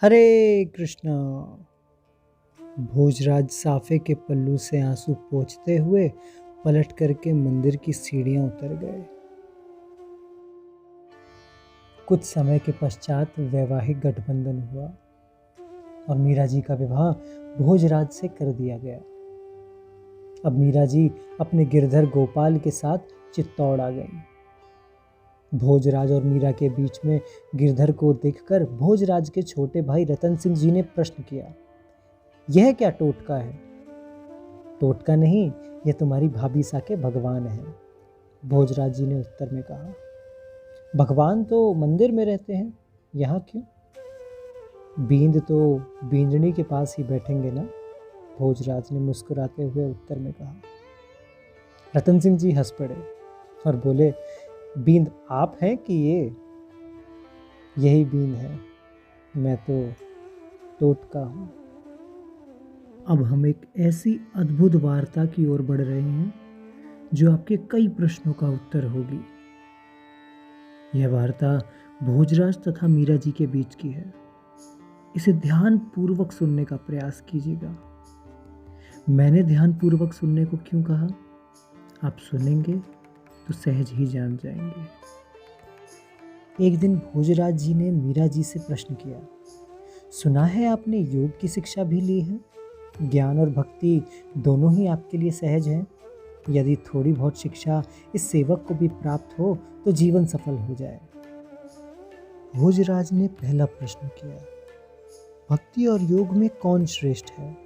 हरे कृष्णा। भोजराज साफे के पल्लू से आंसू पोंछते हुए पलट करके मंदिर की सीढ़ियां उतर गए। कुछ समय के पश्चात वैवाहिक गठबंधन हुआ और मीरा जी का विवाह भोजराज से कर दिया गया। अब मीरा जी अपने गिरधर गोपाल के साथ चित्तौड़ आ गईं। भोजराज और मीरा के बीच में गिरधर को देखकर भोजराज के छोटे भाई रतन सिंह जी ने प्रश्न किया, यह क्या टोटका है? टोटका नहीं, यह तुम्हारी भाभी सा के भगवान है, भोजराज जी ने उत्तर में कहा। भगवान तो मंदिर में रहते हैं, यहाँ क्यों? बींद तो बींदनी के पास ही बैठेंगे ना, भोजराज ने मुस्कुराते हुए उत्तर में कहा। रतन सिंह जी हंस पड़े और बोले, बींद आप हैं कि ये? यही बींद है, मैं तो टोटका हूँ। अब हम एक ऐसी अद्भुत वार्ता की ओर बढ़ रहे हैं जो आपके कई प्रश्नों का उत्तर होगी। यह वार्ता भोजराज तथा मीरा जी के बीच की है। इसे ध्यान पूर्वक सुनने का प्रयास कीजिएगा। मैंने ध्यान पूर्वक सुनने को क्यों कहा, आप सुनेंगे तो सहज ही जान जाएंगे। एक दिन भोजराज जी ने मीरा जी से प्रश्न किया, सुना है आपने योग की शिक्षा भी ली है? ज्ञान और भक्ति दोनों ही आपके लिए सहज हैं। यदि थोड़ी बहुत शिक्षा इस सेवक को भी प्राप्त हो तो जीवन सफल हो जाए। भोजराज ने पहला प्रश्न किया, भक्ति और योग में कौन श्रेष्ठ है?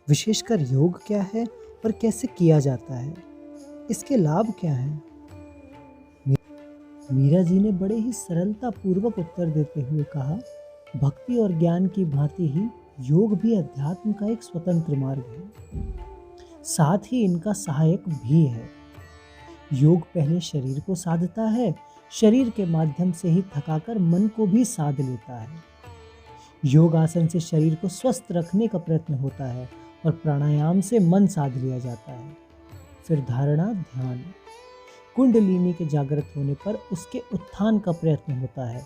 विशेषकर योग क्या है और कैसे किया जाता है? इसके लाभ क्या हैं? मीरा जी ने बड़े ही सरलता पूर्वक उत्तर देते हुए कहा, भक्ति और ज्ञान की भांति ही योग भी अध्यात्म का एक स्वतंत्र मार्ग है, साथ ही इनका सहायक भी है। योग पहले शरीर को साधता है, शरीर के माध्यम से ही थकाकर मन को भी साध लेता है। योग आसन से शरीर को स्वस्थ रखने का प्रयत्न होता है और प्राणायाम से मन साध लिया जाता है। फिर धारणा ध्यान, कुंडलिनी के जागृत होने पर उसके उत्थान का प्रयत्न होता है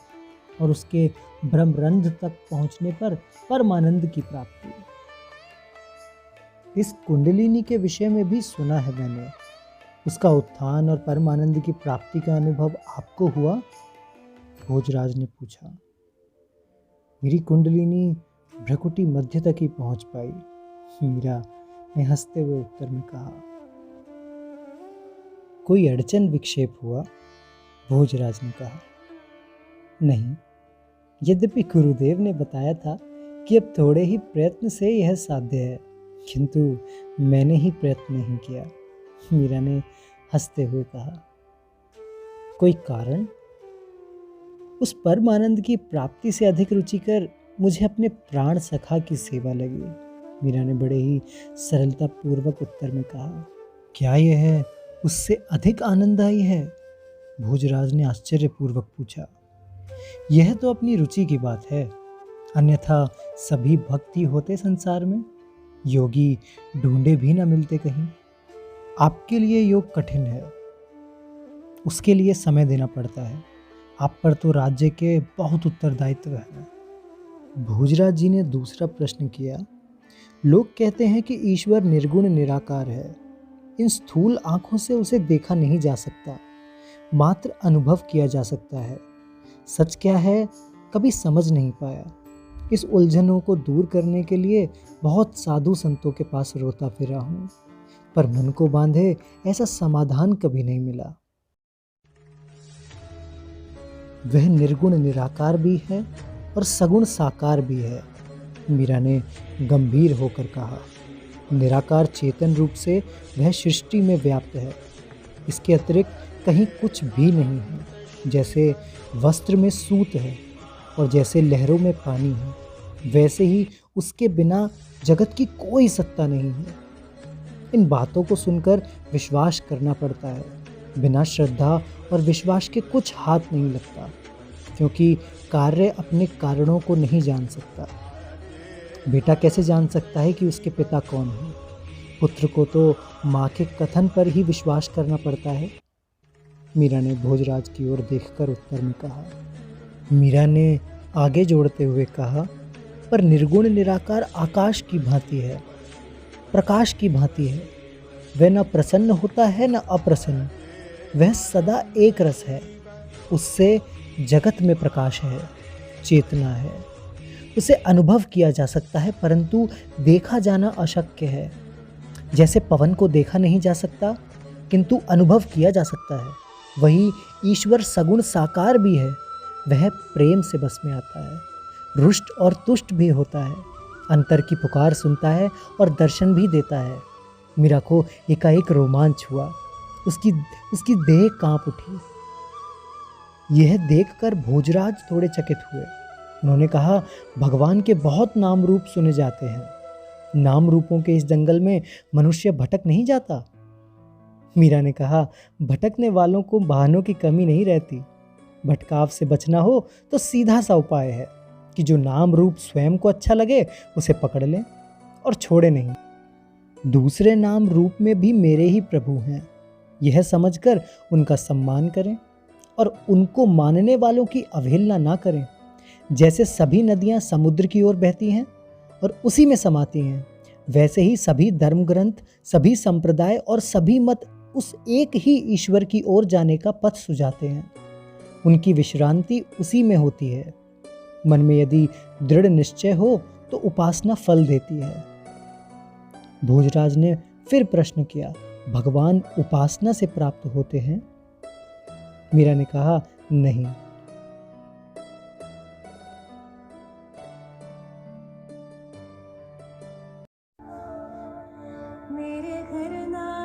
और उसके ब्रह्मरंध्र तक पहुंचने पर परमानंद की प्राप्ति। इस कुंडलिनी के विषय में भी सुना है मैंने। उसका उत्थान और परमानंद की प्राप्ति का अनुभव आपको हुआ? भोजराज ने पूछा। मेरी कुंडलिनी भ्रकुटी मध्य तक ही पहुंच पाई, मीरा ने हंसते हुए उत्तर में कहा। कोई अड़चन विक्षेप हुआ? भोजराज ने कहा। नहीं, यद्यपि गुरुदेव ने बताया था कि अब थोड़े ही प्रयत्न से यह साध्य है, किंतु मैंने ही प्रयत्न नहीं किया, मीरा ने हंसते हुए कहा। कोई कारण? उस परम आनंद की प्राप्ति से अधिक रुचिकर मुझे अपने प्राण सखा की सेवा लगी, मीरा ने बड़े ही सरलता पूर्वक उत्तर में कहा। क्या यह है उससे अधिक आनंददायी है? भोजराज ने आश्चर्यपूर्वक पूछा। यह तो अपनी रुचि की बात है, अन्यथा सभी भक्ति होते संसार में, योगी ढूंढे भी न मिलते कहीं। आपके लिए योग कठिन है, उसके लिए समय देना पड़ता है। आप पर तो राज्य के बहुत उत्तरदायित्व है। भोजराज जी ने दूसरा प्रश्न किया, लोग कहते हैं कि ईश्वर निर्गुण निराकार है, इन स्थूल आंखों से उसे देखा नहीं जा सकता, मात्र अनुभव किया जा सकता है। सच क्या है कभी समझ नहीं पाया। इस उलझनों को दूर करने के लिए बहुत साधु संतों के पास रोता फिरा हूं, पर मन को बांधे ऐसा समाधान कभी नहीं मिला। वह निर्गुण निराकार भी है और सगुण साकार भी है, मीरा ने गंभीर होकर कहा। निराकार चेतन रूप से वह सृष्टि में व्याप्त है, इसके अतिरिक्त कहीं कुछ भी नहीं है। जैसे वस्त्र में सूत है और जैसे लहरों में पानी है, वैसे ही उसके बिना जगत की कोई सत्ता नहीं है। इन बातों को सुनकर विश्वास करना पड़ता है। बिना श्रद्धा और विश्वास के कुछ हाथ नहीं लगता, क्योंकि कार्य अपने कारणों को नहीं जान सकता। बेटा कैसे जान सकता है कि उसके पिता कौन है? पुत्र को तो माँ के कथन पर ही विश्वास करना पड़ता है, मीरा ने भोजराज की ओर देखकर उत्तर में कहा। मीरा ने आगे जोड़ते हुए कहा, पर निर्गुण निराकार आकाश की भांति है, प्रकाश की भांति है। वह न प्रसन्न होता है न अप्रसन्न, वह सदा एक रस है। उससे जगत में प्रकाश है, चेतना है। उसे अनुभव किया जा सकता है परंतु देखा जाना अशक्य है। जैसे पवन को देखा नहीं जा सकता किंतु अनुभव किया जा सकता है, वही ईश्वर सगुण साकार भी है। वह प्रेम से बस में आता है, रुष्ट और तुष्ट भी होता है, अंतर की पुकार सुनता है और दर्शन भी देता है। मीरा को एकाएक रोमांच हुआ, उसकी उसकी देह कांप उठी। यह देखकर भोजराज थोड़े चकित हुए। उन्होंने कहा, भगवान के बहुत नाम रूप सुने जाते हैं, नाम रूपों के इस जंगल में मनुष्य भटक नहीं जाता। मीरा ने कहा, भटकने वालों को बहानों की कमी नहीं रहती। भटकाव से बचना हो तो सीधा सा उपाय है कि जो नाम रूप स्वयं को अच्छा लगे उसे पकड़ लें और छोड़े नहीं। दूसरे नाम रूप में भी मेरे ही प्रभु हैं, यह समझकर उनका सम्मान करें और उनको मानने वालों की अवहेलना ना करें। जैसे सभी नदियां समुद्र की ओर बहती हैं और उसी में समाती हैं, वैसे ही सभी धर्म ग्रंथ, सभी संप्रदाय और सभी मत उस एक ही ईश्वर की ओर जाने का पथ सुझाते हैं। उनकी विश्रांति उसी में होती है। मन में यदि दृढ़ निश्चय हो तो उपासना फल देती है। भोजराज ने फिर प्रश्न किया, भगवान उपासना से प्राप्त होते हैं? मीरा ने कहा, नहीं। मेरे घर ना